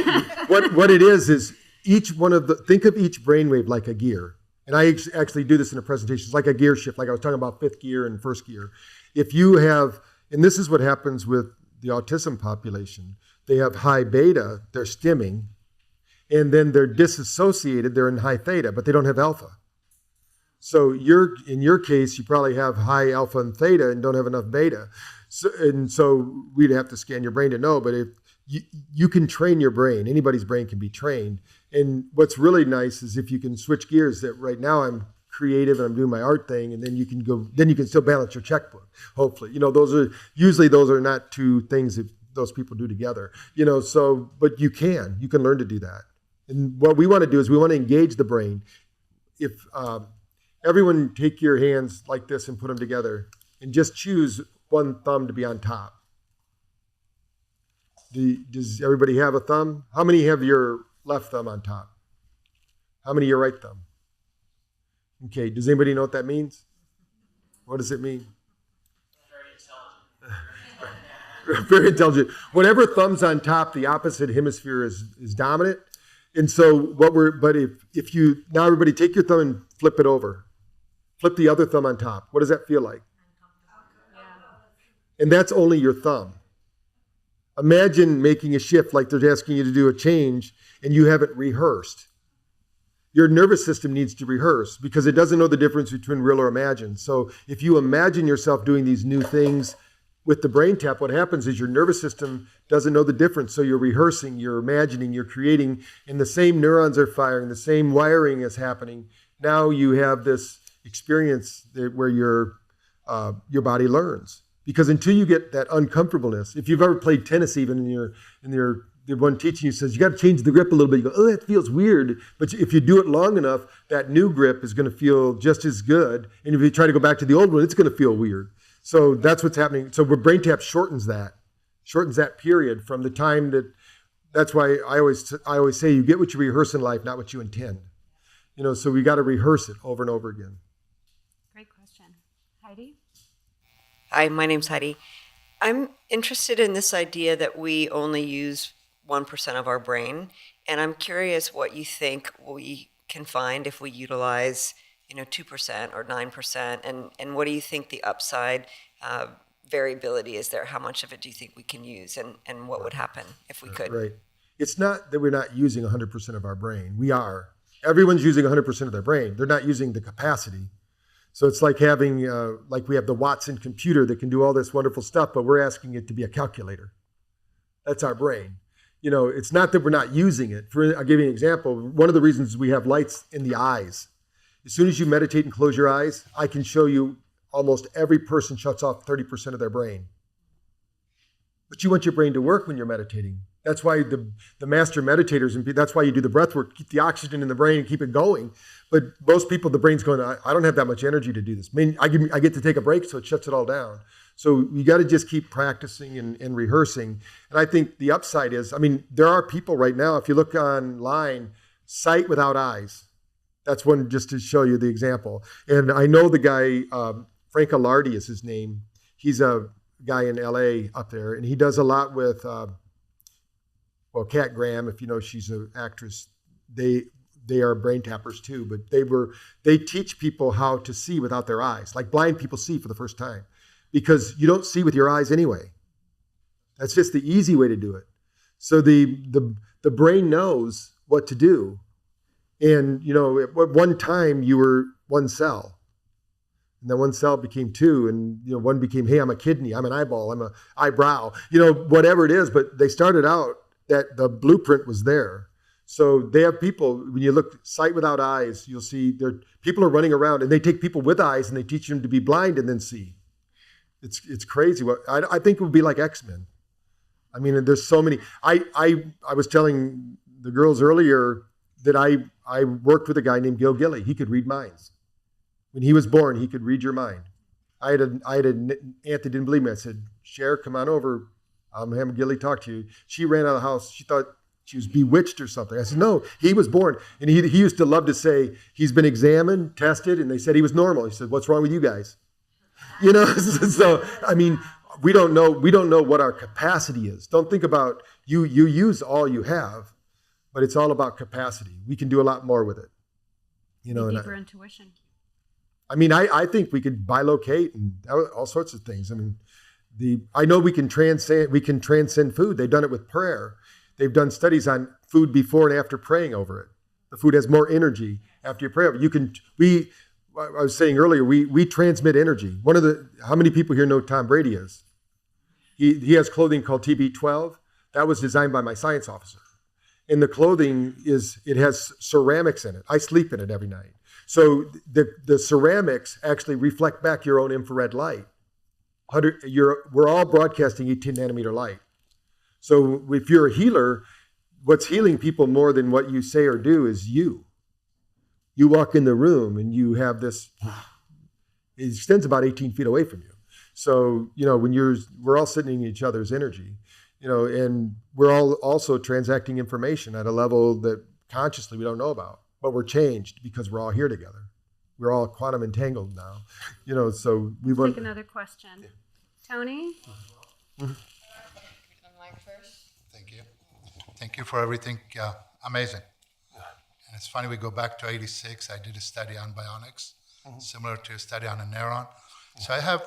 what it is each one of think of each brainwave like a gear. And I actually do this in a presentation. It's like a gear shift, like I was talking about 5th gear and 1st gear. If you have, and this is what happens with the autism population, they have high beta, they're stimming, and then they're disassociated, they're in high theta, but they don't have alpha. So in your case, you probably have high alpha and theta and don't have enough beta. So we'd have to scan your brain to know, but if you can train your brain, anybody's brain can be trained. And what's really nice is if you can switch gears, that right now I'm creative and I'm doing my art thing, and then you can still balance your checkbook, hopefully. Those are not 2 things that those people do together. But you can learn to do that. And what we want to do is we want to engage the brain. If everyone take your hands like this and put them together and just choose one thumb to be on top. Does everybody have a thumb? How many have your left thumb on top? How many your right thumb? Okay, does anybody know what that means? What does it mean? Very intelligent. Very intelligent. Whatever thumb's on top, the opposite hemisphere is dominant. And so if you, now everybody take your thumb and flip it over. Flip the other thumb on top. What does that feel like? And that's only your thumb. Imagine making a shift like they're asking you to do a change and you haven't rehearsed. Your nervous system needs to rehearse because it doesn't know the difference between real or imagined. So if you imagine yourself doing these new things with the BrainTap, what happens is your nervous system doesn't know the difference. So you're rehearsing, you're imagining, you're creating, and the same neurons are firing, the same wiring is happening. Now you have this experience where your body learns. Because until you get that uncomfortableness, if you've ever played tennis, even the one teaching you says, you got to change the grip a little bit. You go, oh, that feels weird. But if you do it long enough, that new grip is going to feel just as good. And if you try to go back to the old one, it's going to feel weird. So that's what's happening. So BrainTap shortens that period from the time that's why I always say you get what you rehearse in life, not what you intend. So we got to rehearse it over and over again. Great question. Heidi? Hi, my name's Heidi. I'm interested in this idea that we only use 1% of our brain, and I'm curious what you think we can find if we utilize, 2% or 9%, and what do you think the upside variability is there? How much of it do you think we can use, and what would happen if we could? Right. It's not that we're not using 100% of our brain. We are. Everyone's using 100% of their brain. They're not using the capacity. So it's like having, like we have the Watson computer that can do all this wonderful stuff, but we're asking it to be a calculator. That's our brain. It's not that we're not using it. I'll give you an example. One of the reasons we have lights in the eyes. As soon as you meditate and close your eyes, I can show you almost every person shuts off 30% of their brain. But you want your brain to work when you're meditating. That's why the master meditators, and that's why you do the breath work, keep the oxygen in the brain and keep it going. But most people, the brain's going, I don't have that much energy to do this. I get to take a break, so it shuts it all down. So you got to just keep practicing and rehearsing. And I think the upside is, there are people right now, if you look online, sight without eyes. That's one just to show you the example. And I know the guy, Frank Alardi is his name. He's a guy in LA up there, and he does a lot with, Kat Graham, if you know, she's an actress. They are brain tappers too, but they teach people how to see without their eyes. Like blind people see for the first time, because you don't see with your eyes anyway. That's just the easy way to do it. So the brain knows what to do. And at one time you were one cell, and then one cell became two, and one became, hey, I'm a kidney, I'm an eyeball, I'm an eyebrow, whatever it is. But they started out that the blueprint was there. So they have people, when you look sight without eyes, you'll see people are running around, and they take people with eyes and they teach them to be blind and then see. It's crazy. I think it would be like X-Men. There's so many. I was telling the girls earlier that I worked with a guy named Gil Gilly. He could read minds. When he was born, he could read your mind. I had an aunt that didn't believe me. I said, Cher, come on over. I'm having Gilly talk to you. She ran out of the house. She thought she was bewitched or something. I said, no, he was born. And he used to love to say, he's been examined, tested, and they said he was normal. He said, what's wrong with you guys? So, we don't know what our capacity is. Don't think about, you use all you have, but it's all about capacity. We can do a lot more with it. Deeper intuition. I think we could bilocate and all sorts of things. I know we can transcend food. They've done it with prayer. They've done studies on food before and after praying over it. The food has more energy after you pray over it. I was saying earlier, we transmit energy. How many people here know Tom Brady is? He has clothing called TB12. That was designed by my science officer. And the clothing it has ceramics in it. I sleep in it every night. So the ceramics actually reflect back your own infrared light. We're all broadcasting 18 nanometer light. So if you're a healer, what's healing people more than what you say or do is you. You walk in the room and you have this, it extends about 18 feet away from you. So, when we're all sitting in each other's energy, and we're all also transacting information at a level that consciously we don't know about, but we're changed because we're all here together. We're all quantum entangled now, so we want. Take another question. Tony? Thank you. Thank you for everything. Amazing. And it's funny, we go back to 86. I did a study on bionics, similar to a study on a neuron. So I have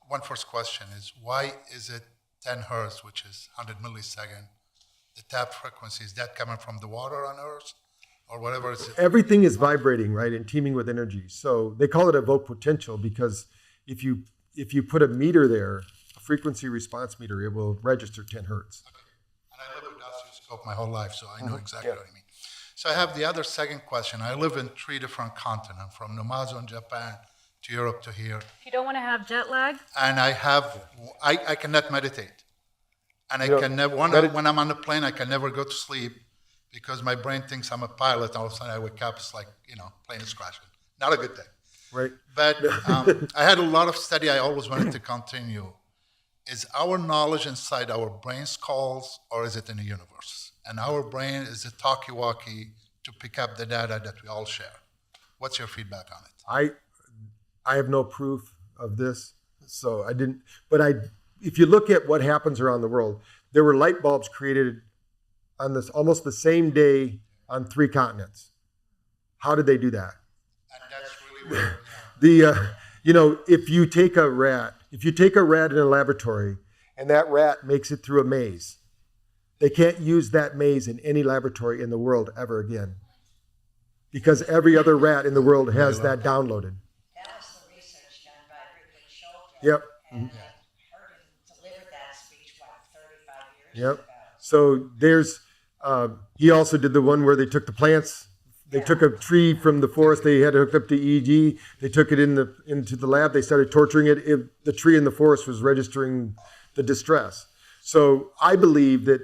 one first question is, why is it 10 hertz, which is 100 millisecond, the tap frequency? Is that coming from the water on Earth or whatever? Is it? Everything is vibrating, right, and teeming with energy. So they call it evoked potential because if you put a meter there, a frequency response meter, it will register 10 hertz. Okay. And I live with oscilloscope my whole life, so I know exactly what I mean. So I have the other second question. I live in 3 different continents, from Amazon, Japan, to Europe, to here. If you don't want to have jet lag, And I cannot meditate. And I You know, can never, when I'm on the plane, I can never go to sleep because my brain thinks I'm a pilot. All of a sudden I wake up, it's like, plane is crashing. Not a good thing. Right. But I had a lot of study I always wanted to continue. Is our knowledge inside our brain skulls, or is it in the universe? And our brain is a talkie-walkie to pick up the data that we all share. What's your feedback on it? I have no proof of this, so I didn't. But if you look at what happens around the world, there were light bulbs created on this almost the same day on 3 continents. How did they do that? And that's really where, If you take a rat in a laboratory and that rat makes it through a maze, they can't use that maze in any laboratory in the world ever again, because every other rat in the world has that downloaded. That was the research done by Ridley Schulter. Yep. And heard him deliver that speech, 35 years Yep. ago. So there's, he also did the one where they took the plants. They took a tree from the forest. They had it hooked up to EEG. They took it into the lab. They started torturing it. The tree in the forest was registering the distress. So I believe that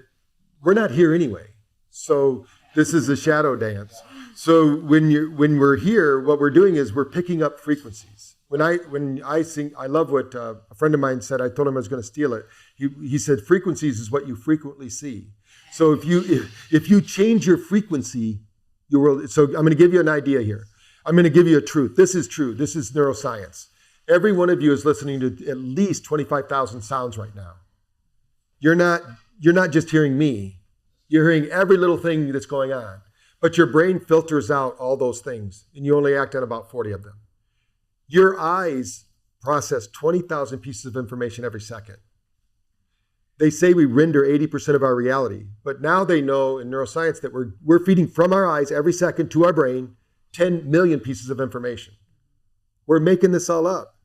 we're not here anyway. So this is a shadow dance. So when we're here, what we're doing is we're picking up frequencies. When I sing, I love what a friend of mine said. I told him I was going to steal it. He said, frequencies is what you frequently see. So if you change your frequency, your world. So I'm going to give you an idea here. I'm going to give you a truth. This is true. This is neuroscience. Every one of you is listening to at least 25,000 sounds right now. You're not just hearing me. You're hearing every little thing that's going on. But your brain filters out all those things, and you only act on about 40 of them. Your eyes process 20,000 pieces of information every second. They say we render 80% of our reality, but now they know in neuroscience that we're feeding from our eyes every second to our brain 10 million pieces of information. We're making this all up.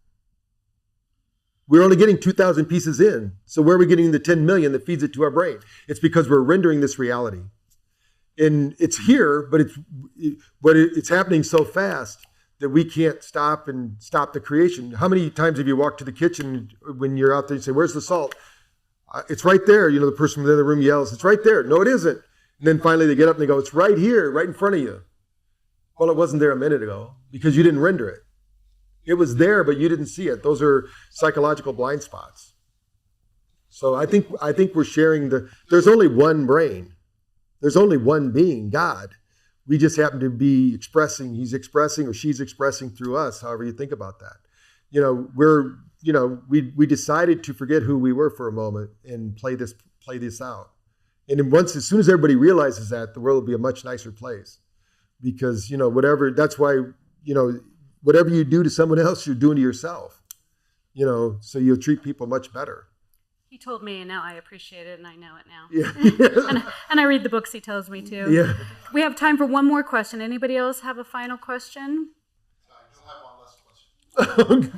We're only getting 2,000 pieces in, so where are we getting the 10 million that feeds it to our brain? It's because we're rendering this reality. And it's here, but it's happening so fast that we can't stop the creation. How many times have you walked to the kitchen when you're out there and say, "Where's the salt?" It's right there. The person in the other room yells, "It's right there." No, it isn't. And then finally they get up and they go, "It's right here, right in front of you." Well, it wasn't there a minute ago because you didn't render it. It was there, but you didn't see it. Those are psychological blind spots. So I think we're sharing there's only one brain. There's only one being, God. We just happen to be expressing, he's expressing or she's expressing through us, however you think about that. We decided to forget who we were for a moment and play this out. And then as soon as everybody realizes that, the world will be a much nicer place. Because, that's why, whatever you do to someone else, you're doing to yourself. So you'll treat people much better. he told me, and now I appreciate it, and I know it now. Yeah. And I read the books he tells me too. Yeah. We have time for one more question. Anybody else have a final question? I do have one last question.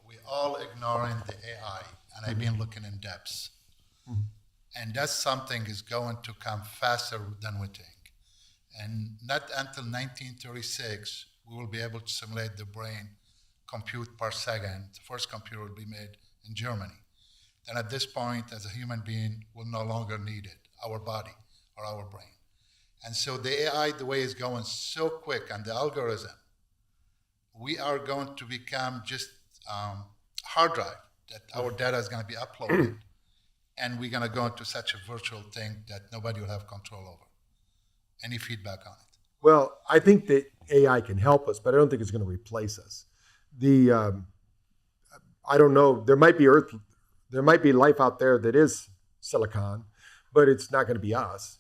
We all ignoring the AI, and I've been looking in depths. And that's something is going to come faster than we think. And not until 1936, we will be able to simulate the brain compute per second. The first computer will be made in Germany. Then at this point, as a human being, we'll no longer need it, our body or our brain. And so the AI, the way it's going so quick, and the algorithm, we are going to become just hard drive that our data is going to be uploaded. And we're going to go into such a virtual thing that nobody will have control over. Any feedback on it? Well, I think that AI can help us, but I don't think it's going to replace us. I don't know. There might be life out there that is silicon, but it's not going to be us.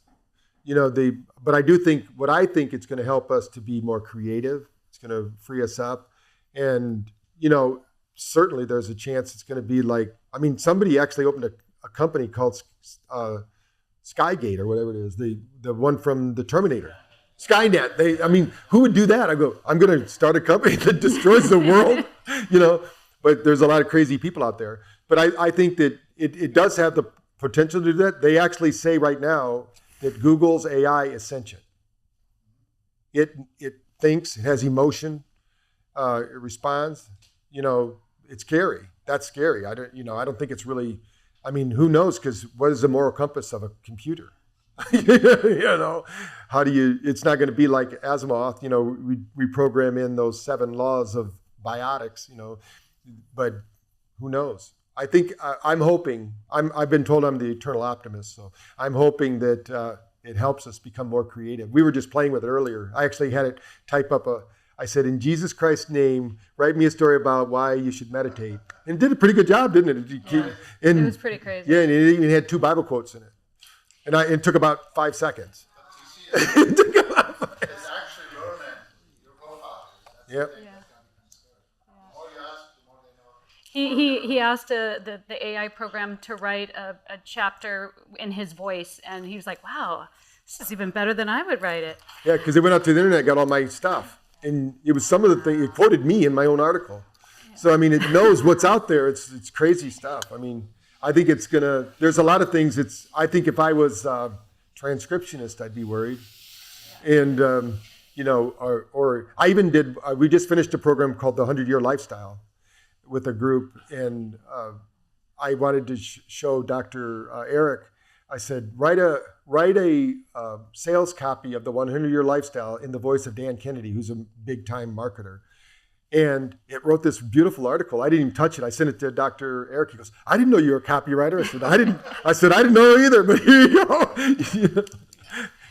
But I do think it's going to help us to be more creative. It's going to free us up, and certainly there's a chance it's going to be like, I mean, somebody actually opened a company called Skygate or whatever it is, the one from the Terminator. Skynet. I mean, who would do that? I go, I'm going to start a company that destroys the world, you know. But there's a lot of crazy people out there. But I think that it does have the potential to do that. They actually say right now that Google's AI is sentient. It thinks, it has emotion, it responds. You know, it's scary. That's scary. I don't think it's really. I mean, who knows? Because what is the moral compass of a computer? You know, how do you? It's not going to be like Asimov. You know, we program in those 7 laws of biotics. You know, but who knows? I think I'm hoping. I've been told I'm the eternal optimist, so I'm hoping that it helps us become more creative. We were just playing with it earlier. I actually had it type up I said, in Jesus Christ's name, write me a story about why you should meditate. And it did a pretty good job, didn't it? It was pretty crazy. Yeah, and it even had 2 Bible quotes in it. And it took about 5 seconds. It took about 5 seconds. It's actually learning your profile. Yep. The more you ask, the more they know. He asked the AI program to write a chapter in his voice, and he was like, wow, this is even better than I would write it. Yeah, because it went out to the internet, got all my stuff. And it was some of the things, it quoted me in my own article. Yeah. So, I mean, it knows what's out there. It's crazy stuff. I mean, I think it's going to, there's a lot of things. I think if I was a transcriptionist, I'd be worried. Yeah. And, you know, or I even did, we just finished a program called the 100-Year Lifestyle with a group. And I wanted to show Dr. Eric, I said, write a sales copy of the 100-Year Lifestyle in the voice of Dan Kennedy, who's a big-time marketer. And it wrote this beautiful article. I didn't even touch it. I sent it to Dr. Eric. He goes, I didn't know you were a copywriter. I said, I didn't know either, but here you go.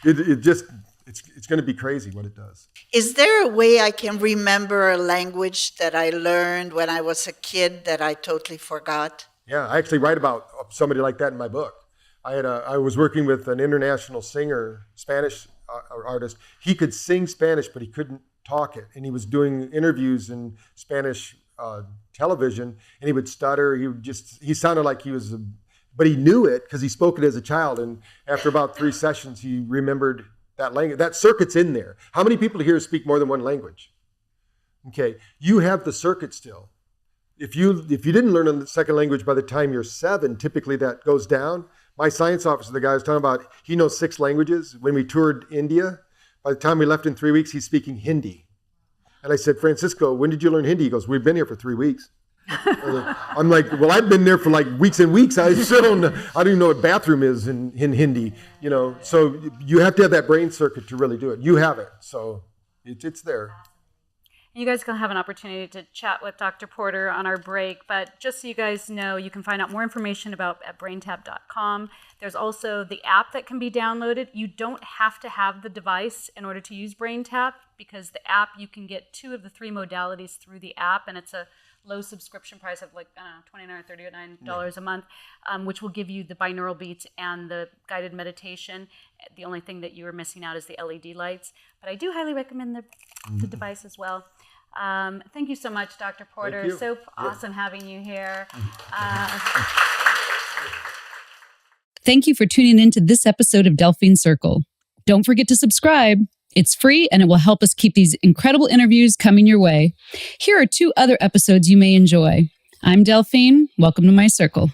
It's going to be crazy what it does. Is there a way I can remember a language that I learned when I was a kid that I totally forgot? Yeah, I actually write about somebody like that in my book. I was working with an international singer, Spanish artist. He could sing Spanish, but he couldn't talk it. And he was doing interviews in Spanish television, and he would stutter. He sounded like he was, but he knew it because he spoke it as a child. And after about 3 sessions, he remembered that language. That circuit's in there. How many people here speak more than one language? Okay, you have the circuit still. If you didn't learn a second language by the time you're 7, typically that goes down. My science officer, the guy I was talking about, he knows 6 languages. When we toured India, by the time we left in 3 weeks, he's speaking Hindi. And I said, Francisco, when did you learn Hindi? He goes, we've been here for 3 weeks. I'm like, well, I've been there for like weeks and weeks. I don't even know what bathroom is in Hindi, you know. So you have to have that brain circuit to really do it. You have it, so it's there. You guys can have an opportunity to chat with Dr. Porter on our break, but just so you guys know, you can find out more information at braintap.com. There's also the app that can be downloaded. You don't have to have the device in order to use BrainTap, because the app, you can get 2 of the 3 modalities through the app, and it's a low subscription price of like $29 or $39 a month, which will give you the binaural beats and the guided meditation. The only thing that you are missing out is the LED lights, but I do highly recommend the device as well. Thank you so much, Dr. Porter. So awesome having you here. Thank you for tuning in to this episode of Delphine Circle. Don't forget to subscribe. It's free and it will help us keep these incredible interviews coming your way. Here are 2 other episodes you may enjoy. I'm Delphine. Welcome to my circle.